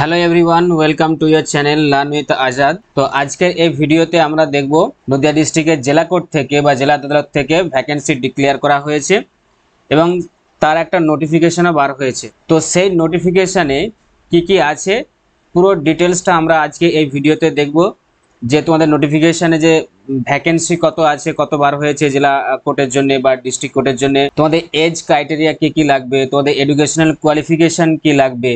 Hello everyone, welcome to year channel learn with Azad. তো আজকের এই ভিডিওতে আমরা দেখব নদিয়া ডিস্ট্রিক্টের জেলা কোর্ট থেকে বা জেলা আদালত থেকে ভ্যাকেন্সি ডিক্লেয়ার করা হয়েছে এবং তার একটা নোটিফিকেশনও বার হয়েছে। তো সেই নোটিফিকেশানে কি কি আছে পুরো ডিটেলসটা আমরা আজকে এই ভিডিওতে দেখব। যে তোমাদের নোটিফিকেশানে যে ভ্যাকেন্সি কত আছে, কত বার হয়েছে জেলা কোর্টের জন্য বা ডিস্ট্রিক্ট কোর্টের জন্য, তোমাদের এজ ক্রাইটেরিয়া কি কি লাগবে, তোমাদের এডুকেশনাল কোয়ালিফিকেশান কি লাগবে,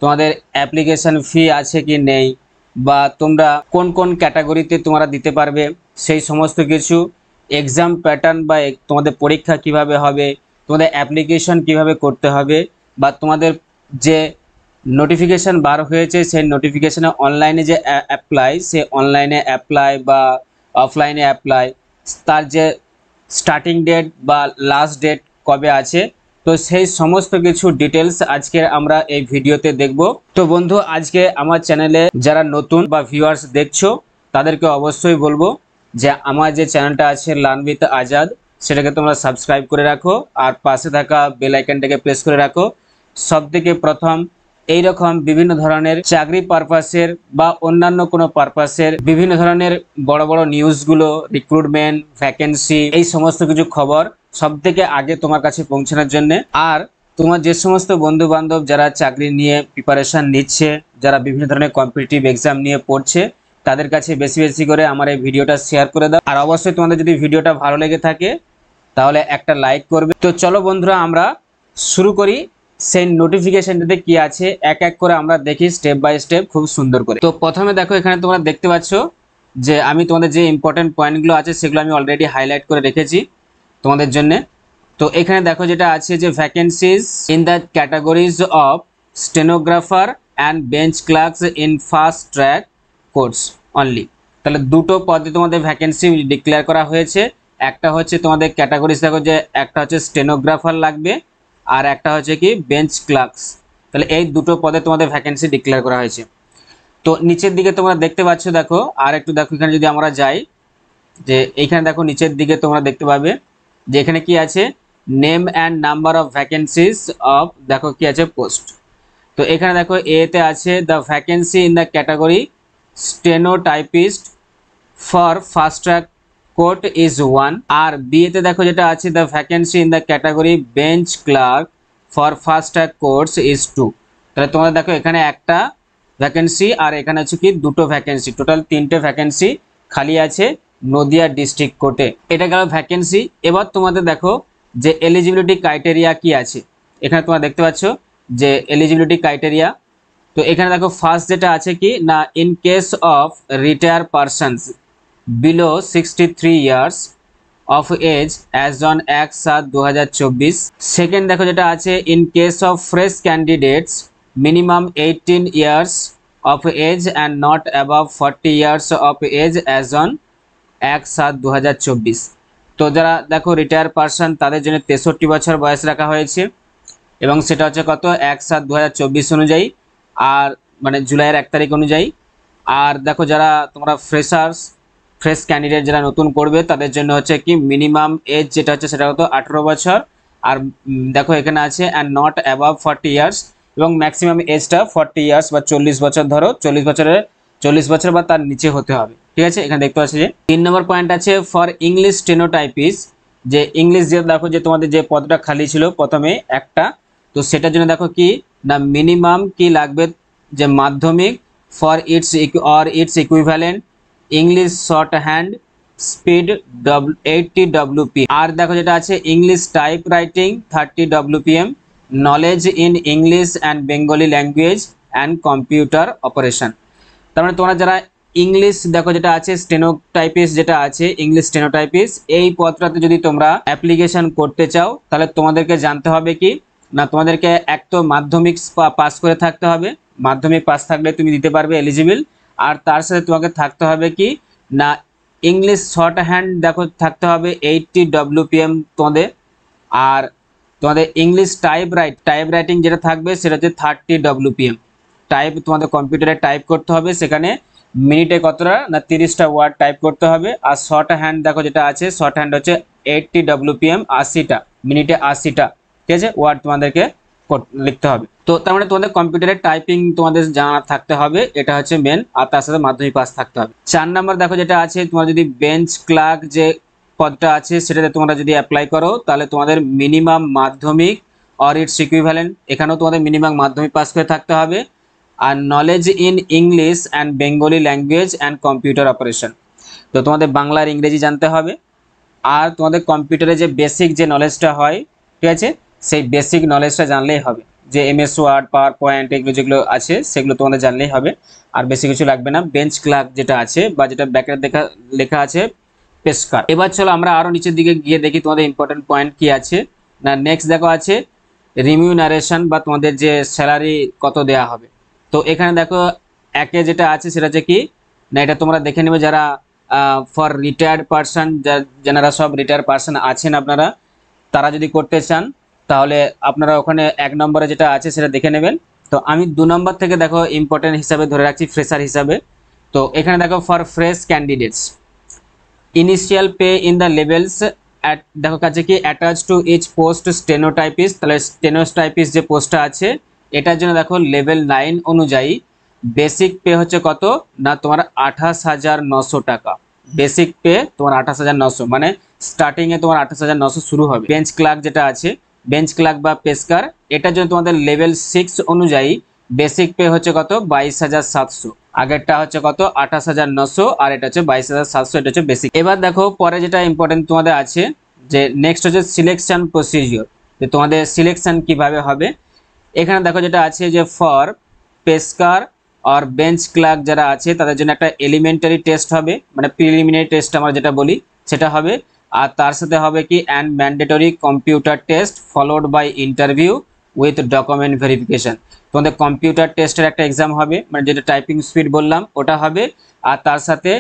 তোমাদের অ্যাপ্লিকেশন ফি আছে কি নেই, বা তোমরা কোন কোন ক্যাটাগরিতে তোমরা দিতে পারবে, সেই সমস্ত কিছু, এক্সাম প্যাটার্ন বা তোমাদের পরীক্ষা কিভাবে হবে, তোমাদের অ্যাপ্লিকেশন কিভাবে করতে হবে, বা তোমাদের যে নোটিফিকেশান বার হয়েছে সেই নোটিফিকেশানে অনলাইনে যে অ্যাপ্লাই, সে অনলাইনে অ্যাপ্লাই বা অফলাইনে অ্যাপ্লাই, তার যে স্টার্টিং ডেট বা লাস্ট ডেট কবে আছে, তো সেই সমস্ত কিছু ডিটেলস আজকে আমরা এই ভিডিওতে দেখব। তো বন্ধু, আজকে আমার চ্যানেলে যারা নতুন বা ভিউয়ার্স দেখছো তাদেরকে অবশ্যই বলবো যে আমার যে চ্যানেলটা আছে লার্ন উইথ আজাদ, সেটাকে তোমরা সাবস্ক্রাইব করে রাখো আর পাশে থাকা বেল আইকনটাকে প্রেস করে রাখো। সবথেকে প্রথম এইরকম বিভিন্ন ধরনের চাকরি পারপাসের বা অন্যান্য কোনো পারপাসের বিভিন্ন ধরনের বড় বড় নিউজগুলো, রিক্রুটমেন্ট, ভ্যাকেন্সি, এই সমস্ত কিছু খবর সবথেকে আগে তোমার কাছে পৌঁছানোর জন্য। আর তোমার যে সমস্ত বন্ধু বান্ধব যারা চাকরি নিয়ে প্রিপারেশন নিচ্ছে, যারা বিভিন্ন ধরনের কম্পিটিটিভ এক্সাম নিয়ে পড়ছে, তাদের কাছে বেশি বেশি করে আমার এই ভিডিওটা শেয়ার করে দাও। আর অবশ্যই তোমাদের যদি ভিডিওটা ভালো লেগে থাকে তাহলে একটা লাইক করবে। তো চলো বন্ধুরা, আমরা শুরু করি। সেই নোটিফিকেশনটাতে কি আছে এক এক করে আমরা দেখি স্টেপ বাই স্টেপ খুব সুন্দর করে। তো প্রথমে দেখো, এখানে তোমরা দেখতে পাচ্ছ যে আমি তোমাদের যে ইম্পর্টেন্ট পয়েন্টগুলো আছে সেগুলো আমি অলরেডি হাইলাইট করে রেখেছি তোমাদের জন্য। তো এখানে দেখো যেটা আছে যে vacancies in the categories of stenographer and bench clerks in fast track course only. তাহলে দুটো পদে তোমাদের ভ্যাকেন্সি ডিক্লেয়ার করা হয়েছে। একটা হচ্ছে তোমাদের ক্যাটাগরিজ দেখো যে একটা হচ্ছে স্টেনোগ্রাফার লাগবে আর একটা হচ্ছে কি বেঞ্চ ক্লার্কস। তাহলে এই দুটো পদে তোমাদের ভ্যাকেন্সি ডিক্লেয়ার করা হয়েছে। তো নিচের দিকে তোমরা দেখতে পাচ্ছ, দেখো আর একটু দেখো, এখানে যদি আমরা যাই যে এইখানে দেখো নিচের দিকে তোমরা দেখতে পাবে যে এখানে কি আছে, name and number of vacancies of, দেখো কি আছে, পোস্ট। তো এখানে দেখো এতে আছে the vacancy in the category stenotypist for fast track court is 1। আর বিএতে দেখো যেটা আছে the vacancy in the category bench clerk for fast track courts is 2। তাহলে তোমরা দেখো এখানে একটা ভ্যাকেন্সি আর এখানে হচ্ছে কি দুটো ভ্যাকেন্সি, টোটাল তিনটে ভ্যাকেন্সি খালি আছে নদিয়া ডিস্ট্রিক্ট কোর্টে। এটা গেল ভ্যাকেন্সি। এবার তোমাদের দেখো যে এলিজিবিলিটি ক্রাইটেরিয়া কি আছে, এখানে তোমরা দেখতে পাচ্ছ যে এলিজিবিলিটি ক্রাইটেরিয়া। তো এখানে দেখো ফার্স্ট যেটা আছে কি না, in case of retire persons below 63 years of age as on 1/7/2024। Second দেখো যেটা আছে in case of fresh candidates minimum 18 years of age and not above 40 years of age as on 1/7/2024। তো যারা দেখো রিটায়ার পারসন তাদের জন্য 63 বছর বয়স রাখা হয়েছে এবং সেটা হচ্ছে কত, 1/7/2024 অনুযায়ী, আর মানে জুলাইয়ের 1 তারিখ অনুযায়ী। আর দেখো যারা তোমরা ফ্রেশ ক্যান্ডিডেট যারা নতুন করবে তাদের জন্য হচ্ছে কি মিনিমাম এজ যেটা হচ্ছে সেটা কত, 18 বছর। আর দেখো এখানে আছে অ্যান্ড নট অ্যাবাভ 40 ইয়ার্স, এবং ম্যাক্সিমাম এজটা 40 ইয়ার্স বা 40 বছর, ধরো 40 বছর বা তার নিচে হতে হবে। ঠিক আছে, এখানে দেখতে পাচ্ছি যে 3 নম্বর পয়েন্ট আছে ফর ইংলিশ স্টেনোটাইপিস্ট, যে ইংলিশ যে দেখো যে তোমাদের যে পদটা খালি ছিল প্রথমে একটা, তো সেটার জন্য দেখো কি না মিনিমাম কি লাগবে, যে মাধ্যমিক for its or its equivalent English short hand speed 80 WP। আর দেখো যেটা আছে English type writing 30 WPM, knowledge in English and Bengali language and computer operation. তার মানে তোমরা যারা ইংলিশ দেখো যেটা আছে স্টেনোটাইপিস্ট যেটা আছে ইংলিশ স্টেনোটাইপিস্ট, এই পদটাতে যদি তোমরা অ্যাপ্লিকেশন করতে চাও তাহলে তোমাদেরকে জানতে হবে কি না, তোমাদেরকে এক তো মাধ্যমিক পাস করে থাকতে হবে, মাধ্যমিক পাস থাকলে তুমি দিতে পারবে এলিজিবল। আর তার সাথে তোমাকে থাকতে হবে কি না ইংলিশ শর্ট হ্যান্ড দেখো থাকতে হবে 80 WPM তোমাদের। আর তোমাদের ইংলিশ টাইপ রাইটিং যেটা থাকবে সেটা হচ্ছে 30 WPM। টাইপ তোমাদের কম্পিউটারে টাইপ করতে হবে, সেখানে মিনিটে কতটা না 30টা ওয়ার্ড টাইপ করতে হবে। আর শর্ট হ্যান্ড দেখো যেটা আছে শর্ট হ্যান্ড হচ্ছে 80 WPM, 80টা মিনিটে 80টা, ঠিক আছে, ওয়ার্ড তোমাদেরকে লিখতে হবে। তো তার মানে তোমাদের কম্পিউটারে টাইপিং তোমাদের জানা থাকতে হবে, এটা হচ্ছে মেন, আর তার সাথে মাধ্যমিক পাস থাকতে হবে। 4 নাম্বার দেখো যেটা আছে, তোমার যদি বেঞ্চ ক্লার্ক যে পদটা আছে সেটাতে তোমরা যদি অ্যাপ্লাই করো তাহলে তোমাদের মিনিমাম মাধ্যমিক অর ইটস ইকুইভ্যালেন্ট, এখানেও তোমাদের মিনিমাম মাধ্যমিক পাস করে থাকতে হবে। আর knowledge in English and Bengali language and computer operation, তো তোমাদের বাংলা আর ইংরেজি জানতে হবে। আর তোমাদের কম্পিউটারে যে বেসিক যে নলেজটা হয়, ঠিক আছে, সেই বেসিক নলেজটা জানলেই হবে, যে এমএস ওয়ার্ড, পাওয়ার পয়েন্ট, এগুলো যেগুলো আছে সেগুলো তোমাদের জানলেই হবে, আর বেশি কিছু লাগবে না। বেঞ্চ ক্লার্ক যেটা আছে বা যেটা ব্যাকের লেখা আছে পেশকার। এবার চলো আমরা আরও নিচের দিকে গিয়ে দেখি তোমাদের ইম্পর্টেন্ট পয়েন্ট কি আছে। না নেক্সট দেখো আছে রিমিউনারেশন বা তোমাদের যে স্যালারি কত দেয়া হবে। তো এখানে দেখো একে যেটা আছে সেটা হচ্ছে কি না, এটা তোমরা দেখে নেবে যারা ফর রিটায়ার্ড পারসন, যারা সব রিটায়ার্ড পারসন আছেন আপনারা, তারা যদি করতে চান তাহলে আপনারা ওখানে 1 নম্বরে যেটা আছে সেটা দেখে নেবেন। তো আমি 2 নম্বর থেকে দেখো ইম্পর্টেন্ট হিসাবে ধরে রাখছি ফ্রেশার হিসাবে। তো এখানে দেখো for fresh candidates initial pay in the levels দেখো কাছে কি attach to each post stenotypist, তাহলে স্টেনোটাইপিস্ট যে পোস্টটা আছে এটার জন্য দেখো লেভেল 9 অনুযায়ী বেসিক পে হচ্ছে কত না তোমার 28,900 টাকা। বেসিক পে তোমার 28,900, মানে স্টার্টিংয়ে তোমার 28,900 শুরু হবে। বেঞ্চ ক্লার্ক যেটা আছে, বেঞ্চ ক্লার্ক বা পেশকার, এটার জন্য তোমাদের লেভেল 6 অনুযায়ী বেসিক পে হচ্ছে কত 22,700। আগেরটা হচ্ছে কত 28,900, আর এটা হচ্ছে 22,700, এটা হচ্ছে বেসিক। এবার দেখো পরে যেটা ইম্পর্টেন্ট তোমাদের আছে, যে নেক্সট হচ্ছে সিলেকশন প্রসিজিওর, যে তোমাদের সিলেকশন কিভাবে হবে। এখানে দেখো যেটা আছে যে ফর পেশকার আর বেঞ্চ ক্লার্ক যারা আছে তাদের জন্য একটা এলিমেন্টারি টেস্ট হবে, মানে প্রিলিমিনারি টেস্ট আমরা যেটা বলি সেটা হবে। আর তার সাথে হবে কি and mandatory computer test followed by interview with document verification. তোমাদের কম্পিউটার টেস্টের একটা এক্সাম হবে, মানে যেটা টাইপিং স্পিড বললাম ওটা হবে, আর তার সাথে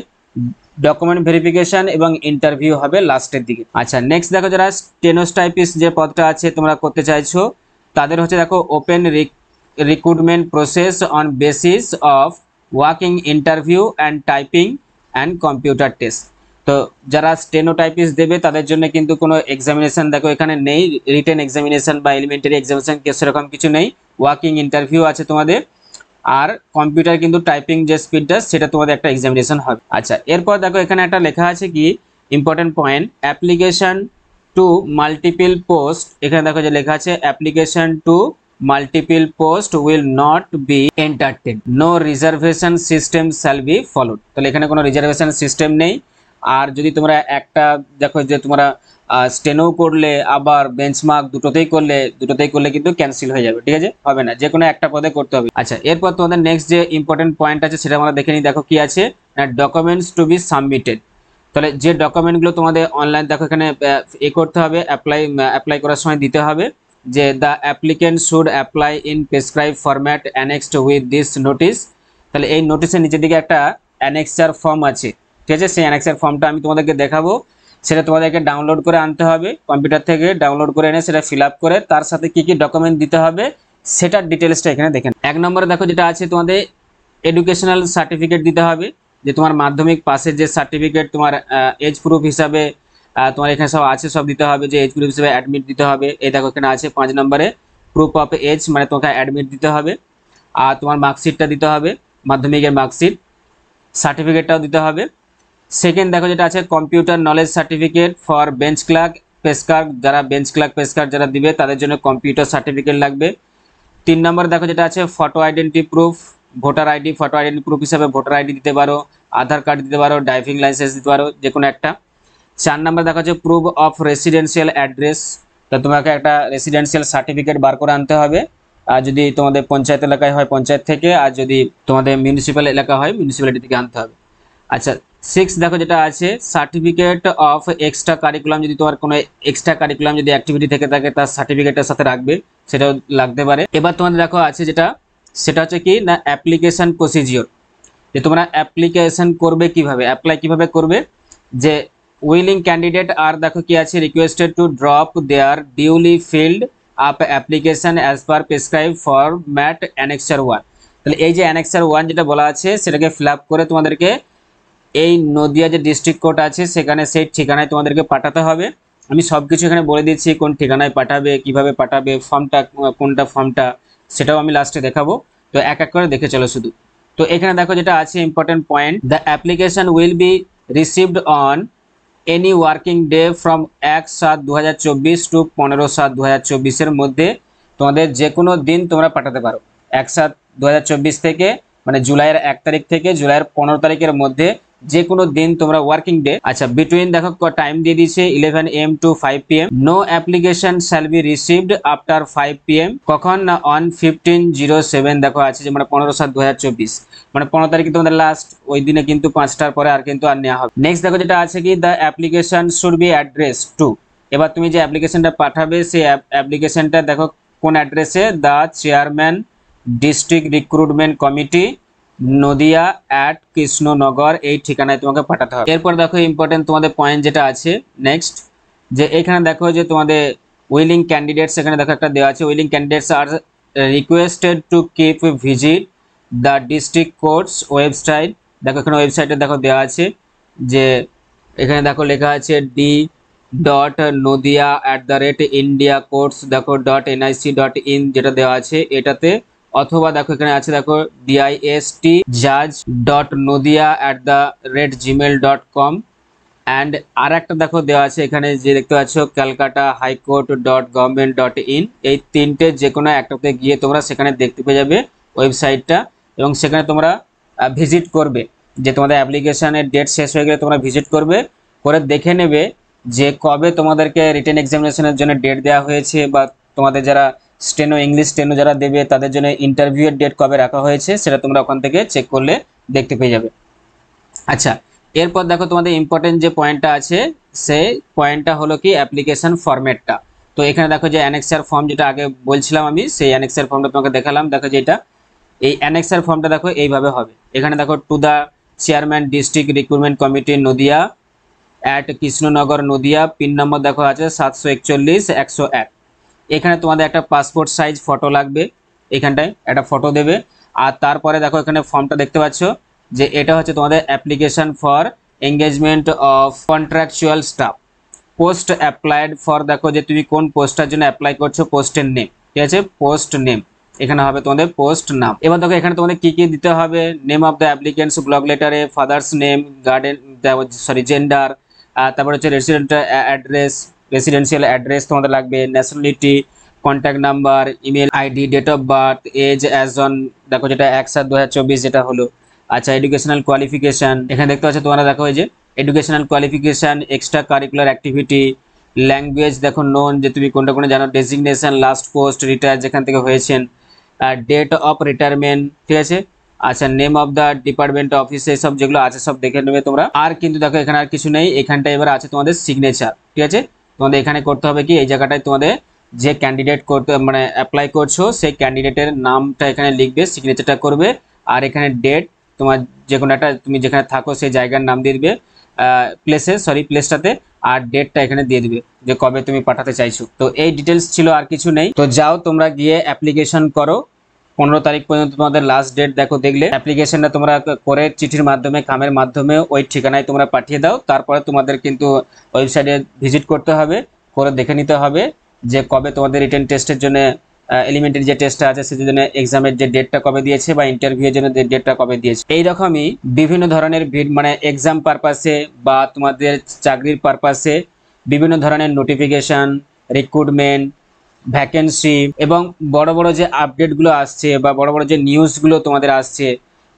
ডকুমেন্ট ভেরিফিকেশন এবং ইন্টারভিউ হবে লাস্টের দিকে। আচ্ছা নেক্সট দেখো যারা স্টেনোটাইপিস্ট যে পদটা আছে তোমরা করতে চাইছো, তাদের হচ্ছে দেখো open recruitment process on basis of walking interview and typing and computer test. তো যারা স্টেনোটাইপিস্ট দেবে তাদের জন্য কিন্তু কোনো এক্সামিনেশন দেখো এখানে নেই, রিটেন এক্সামিনেশন বা এলিমেন্টারি এক্সামিনেশন সেরকম কিছু নেই, ওয়াকিং ইন্টারভিউ আছে তোমাদের, আর কম্পিউটার কিন্তু টাইপিং যে স্পিডটা সেটা তোমাদের একটা এক্সামিনেশন হবে। আচ্ছা এরপর দেখো এখানে একটা লেখা আছে কি important point, application to multiple post. এখানে দেখো যে লেখা আছে application to multiple post will not be entertain, no reservation system shall be followed. তাহলে এখানে কোনো রিজার্ভেশন সিস্টেম নেই। আর যদি তোমরা একটা দেখো যে তোমরা স্টেনো করলে আবার বেঞ্চমার্ক দুটোতেই করলে কিন্তু ক্যান্সেল হয়ে যাবে, ঠিক আছে, হবে না, যে কোনো একটা পদে করতে হবে। আচ্ছা এরপর তোমাদের নেক্সট যে ইম্পর্টেন্ট পয়েন্ট আছে সেটা আমরা দেখে নিই। দেখো কি আছে না ডকুমেন্টস টু বি সাবমিটেড, তাহলে যে ডকুমেন্টগুলো তোমাদের অনলাইন দেখো এখানে করতে হবে, অ্যাপ্লাই করার সময় দিতে হবে, যে the applicant should apply in prescribe format annexed with this notice. তাহলে এই নোটিসের নিচের দিকে একটা অ্যানেক্সার ফর্ম আছে, ঠিক আছে, সেই অ্যানেক্সার ফর্মটা আমি তোমাদেরকে দেখাবো, সেটা তোমাদেরকে ডাউনলোড করে আনতে হবে, কম্পিউটার থেকে ডাউনলোড করে এনে সেটা ফিল আপ করে তার সাথে কি কি ডকুমেন্ট দিতে হবে সেটার ডিটেলসটা এখানে দেখেন। 1 নম্বরে দেখো যেটা আছে তোমাদের এডুকেশনাল সার্টিফিকেট দিতে হবে, যে তোমার মাধ্যমিক পাসের যে সার্টিফিকেট, তোমার এজ প্রুফ হিসাবে তোমার এখানে সব আছে, সব দিতে হবে, যে এজ প্রুফ হিসাবে অ্যাডমিট দিতে হবে। এই দেখো এখানে আছে 5 নম্বরে প্রুফ অফ এজ, মানে তোমাকে অ্যাডমিট দিতে হবে, আর তোমার মার্কশিটটা দিতে হবে, মাধ্যমিকের মার্কশিট, সার্টিফিকেটটাও দিতে হবে। সেকেন্ড দেখো যেটা আছে computer knowledge certificate for bench clerk পেশকার, যারা বেঞ্চ ক্লার্ক পেশকার যারা দিবে তাদের জন্য কম্পিউটার সার্টিফিকেট লাগবে। 3 নম্বর দেখো যেটা আছে photo identity proof, voter ID, photo identity proof হিসাবে ভোটার আইডি দিতে পারো, আধার কার্ড দিতে পারো, ড্রাইভিং লাইসেন্স দিতে পারো, যে কোনো একটা। 4 নম্বর দেখা যাচ্ছে প্রুফ অফ রেসিডেন্সিয়াল অ্যাড্রেস, তো তোমাকে একটা রেসিডেন্সিয়াল সার্টিফিকেট বার করে আনতে হবে, আর যদি তোমাদের পঞ্চায়েত এলাকায় হয় পঞ্চায়েত থেকে, আর যদি তোমাদের মিউনিসিপ্যাল এলাকা হয় মিউনিসিপ্যালিটি থেকে আনতে হবে। আচ্ছা 6 দেখো যেটা আছে সার্টিফিকেট অফ এক্সট্রা কারিকুলাম, যদি তোমার কোনো এক্সট্রা কারিকুলাম যদি অ্যাক্টিভিটি থেকে থাকে তার সার্টিফিকেটের সাথে রাখবে, সেটাও লাগতে পারে। এবার তোমাদের দেখো আছে যেটা, সেটা হচ্ছে কি না অ্যাপ্লিকেশন প্রসিজিওর, যে তোমরা অ্যাপ্লিকেশন করবে কিভাবে, অ্যাপ্লাই কিভাবে করবে, যে উইলিং ক্যান্ডিডেট আর দেখো কি আছে requested to drop their duly filled up application as per prescribe format annexure 1। তাহলে এই যে অ্যানেক্সার 1 যেটা বলা আছে সেটাকে ফিল আপ করে তোমাদেরকে এই নদিয়া যে ডিস্ট্রিক্ট কোর্ট আছে সেখানে সেই ঠিকানায় তোমাদেরকে পাঠাতে হবে। আমি সবকিছু এখানে বলে দিচ্ছি, কোন ঠিকানায় পাঠাবে, কিভাবে পাঠাবে, ফর্মটা কোনটা ফর্মটা সেটাও আমি লাস্টে দেখাবো। তো এক এক করে দেখে চলো শুধু। তো এখানে দেখো যেটা আছে important point, the application will be received on any working day from 1/7/2024 to 15/7/2024 মধ্যে তোমাদের যে কোনো দিন তোমরা পাঠাতে পারো। 1/7/2024 থেকে মানে জুলাইয়ের 1 তারিখ থেকে জুলাইয়ের 15 তারিখের মধ্যে যে কোনো দিন তোমরা ওয়ার্কিং ডে। আচ্ছা, বিটুইন দেখো টাইম দিয়ে দিয়েছে 11 AM to 5 PM। No application shall be received after 5 PM। কখন না অন 15/07 দেখো আছে যে মানে 15/7/2024, মানে 15 তারিখে তোমাদের লাস্ট, ওই দিনে কিন্তু 5টার পরে আর কিন্তু আর নেওয়া হবে। নেক্সট দেখো যেটা আছে কি, the application should be address to. এবার তুমি যে অ্যাপ্লিকেশনটা পাঠাবে সেই অ্যাপ্লিকেশনটা দেখো কোন অ্যাড্রেসে, the chairman district recruitment committee Nadia @ Krishnanagar, এই ঠিকানায় তোমাকে পাঠাতে হবে। এরপর দেখো ইম্পর্টেন্ট তোমাদের পয়েন্ট যেটা আছে নেক্সট, যে এখানে দেখো যে তোমাদের উইলিং ক্যান্ডিডেটস, এখানে দেখো একটা দেওয়া আছে, willing candidates are requested to keep visit the district courts website. দেখো এখানে ওয়েবসাইটে দেখো দেওয়া আছে যে এখানে দেখো লেখা আছে d.nodia@indiacourts দেখো .nic.in যেটা দেওয়া আছে এটাতে, অথবা দেখো এখানে আছে দেখো distjudge.nodia@gmail.com। অ্যান্ড আর একটা দেখো দেওয়া আছে এখানে যে দেখতে পাচ্ছ ক্যালকাটা হাইকোর্ট.gov.in। এই তিনটে যে কোনো একটাতে গিয়ে তোমরা সেখানে দেখতে পেয়ে যাবে ওয়েবসাইটটা, এবং সেখানে তোমরা ভিজিট করবে। যে তোমাদের অ্যাপ্লিকেশনের ডেট শেষ হয়ে গেলে তোমরা ভিজিট করবে, করে দেখে নেবে যে কবে তোমাদেরকে রিটেন এক্সামিনেশনের জন্য ডেট দেওয়া হয়েছে, বা তোমাদের যারা স্টেনো ইংলিশ স্টেনো যারা দেবে তাদের জন্য ইন্টারভিউয়ের ডেট কবে রাখা হয়েছে সেটা তোমরা ওখান থেকে চেক করলে দেখতে পেয়ে যাবে। আচ্ছা, এরপর দেখো তোমাদের ইম্পর্টেন্ট যে পয়েন্টটা আছে সেই পয়েন্টটা হলো কি অ্যাপ্লিকেশন ফরম্যাটটা। তো এখানে দেখো যে অ্যানেক্সার ফর্ম যেটা আগে বলছিলাম আমি, সেই অ্যানেক্সার ফর্মটা তোমাকে দেখালাম। দেখো যেটা এই অ্যানেক্সার ফর্মটা দেখো এইভাবে হবে। এখানে দেখো to the chairman district recruitment committee Nadia @ Krishnanagar Nadia, pin number দেখো আছে 741-101। এখানে তোমাদের একটা পাসপোর্ট সাইজ ফটো লাগবে, এখানটায় একটা ফটো দেবে। আর তারপরে দেখো এখানে ফর্মটা দেখতে পাচ্ছ যে এটা হচ্ছে তোমাদের application for engagement of contractual staff, post applied for, দেখো যে তুমি কোন পোস্টটার জন্য অ্যাপ্লাই করছো, পোস্টের নেম, ঠিক আছে, পোস্ট নেম এখানে হবে তোমাদের পোস্ট নাম। এবার দেখো এখানে তোমাদের কি কি দিতে হবে, name of the applicants block লেটারে, ফাদার্স নেম, গার্ডেন জেন্ডার, তারপরে হচ্ছে রেসিডেন্সিয়াল অ্যাড্রেস তোমাদের লাগবে, nationality, contact number, email ID, date of birth, age as on দেখো যেটা 1/7/2024 যেটা হলো। আচ্ছা, এডুকেশনাল কোয়ালিফিকেশান এখানে দেখতে পাচ্ছ তোমরা, দেখো এই যে educational qualification, extra curricular activity, language দেখো নোন যে তুমি কোনটা কোনটা জানো, ডেজিগনেশন, লাস্ট পোস্ট, রিটায়ার যেখান থেকে হয়েছেন, ডেট অফ রিটায়ারমেন্ট, ঠিক আছে। আচ্ছা, name of the department office, এই সব যেগুলো আছে সব দেখে নেবে তোমরা। আর কিন্তু দেখো এখানে আর কিছু নেই, এখানটা এবার আছে তোমাদের সিগনেচার, ঠিক আছে। তোমাদের এখানে করতে হবে কি, এই জায়গাটায় তোমাদের যে ক্যান্ডিডেট করতে মানে অ্যাপ্লাই করছো সেই ক্যান্ডিডেটের নামটা এখানে লিখবে, সিগনেচারটা করবে, আর এখানে ডেট তোমার যে কোনো একটা তুমি যেখানে থাকো সেই জায়গার নাম দিয়ে দিবে, প্লেসটাতে, আর ডেটটা এখানে দিয়ে দিবে যে কবে তুমি পাঠাতে চাইছো। তো এই ডিটেলস ছিল, আর কিছু নেই। তো যাও তোমরা গিয়ে অ্যাপ্লিকেশন করো, 15 তারিখ পর্যন্ত তোমাদের লাস্ট ডেট দেখো। দেখলে অ্যাপ্লিকেশনটা তোমরা করে চিঠির মাধ্যমে, কামের মাধ্যমে ওই ঠিকানায় তোমরা পাঠিয়ে দাও। তারপরে তোমাদের কিন্তু ওয়েবসাইটে ভিজিট করতে হবে, করে দেখে নিতে হবে যে কবে তোমাদের রিটেন টেস্টের জন্য এলিমেন্টারি যে টেস্টটা আছে সেটার জন্য এক্সামের যে ডেটটা কবে দিয়েছে, বা ইন্টারভিউয়ের জন্য যে ডেটটা কবে দিয়েছে। এইরকমই বিভিন্ন ধরনের মানে এক্সাম পারপাসে বা তোমাদের চাকরির পারপাসে বিভিন্ন ধরনের নোটিফিকেশান, রিক্রুটমেন্ট, ভ্যাকেন্সি এবং বড় বড় যে আপডেটগুলো আসছে বা বড় বড় যে নিউজগুলো তোমাদের আসছে,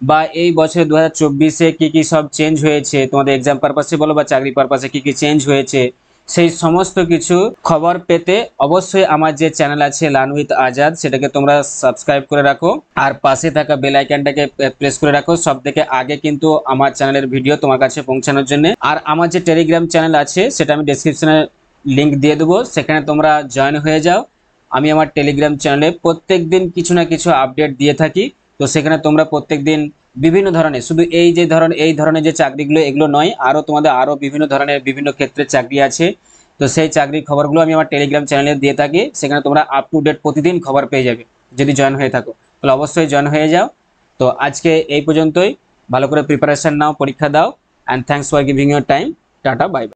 বা এই বছর 2024-এ কী কী সব চেঞ্জ হয়েছে তোমাদের এক্সাম পারপাসে বলো বা চাকরি পারপাসে কী কী চেঞ্জ হয়েছে, সেই সমস্ত কিছু খবর পেতে অবশ্যই আমার যে চ্যানেল আছে লার্ন উইথ আজাদ সেটাকে তোমরা সাবস্ক্রাইব করে রাখো, আর পাশে থাকা বেল আইকনটাকে প্রেস করে রাখো সব থেকে আগে কিন্তু আমার চ্যানেলের ভিডিও তোমার কাছে পৌঁছানোর জন্য। আর আমার যে টেলিগ্রাম চ্যানেল আছে সেটা আমি ডেসক্রিপশনে লিঙ্ক দিয়ে দেবো, সেখানে তোমরা জয়েন হয়ে যাও। আমি আমার টেলিগ্রাম চ্যানেলে প্রত্যেক দিন কিছু না কিছু আপডেট দিয়ে থাকি। তো সেখানে তোমরা প্রত্যেক দিন বিভিন্ন ধরনের, শুধু এই ধরনের যে চাকরিগুলো এগুলো নয়, আরও তোমাদের আরও বিভিন্ন ধরনের বিভিন্ন ক্ষেত্রে চাকরি আছে। তো সেই চাকরির খবরগুলো আমি আমার টেলিগ্রাম চ্যানেলে দিয়ে থাকি, সেখানে তোমরা আপ টু ডেট প্রতিদিন খবর পেয়ে যাবে। যদি জয়েন হয়ে থাকো তাহলে অবশ্যই জয়েন হয়ে যাও। তো আজকে এই পর্যন্তই, ভালো করে প্রিপারেশন নাও, পরীক্ষা দাও, and thanks for giving your time. Tata, bye bye.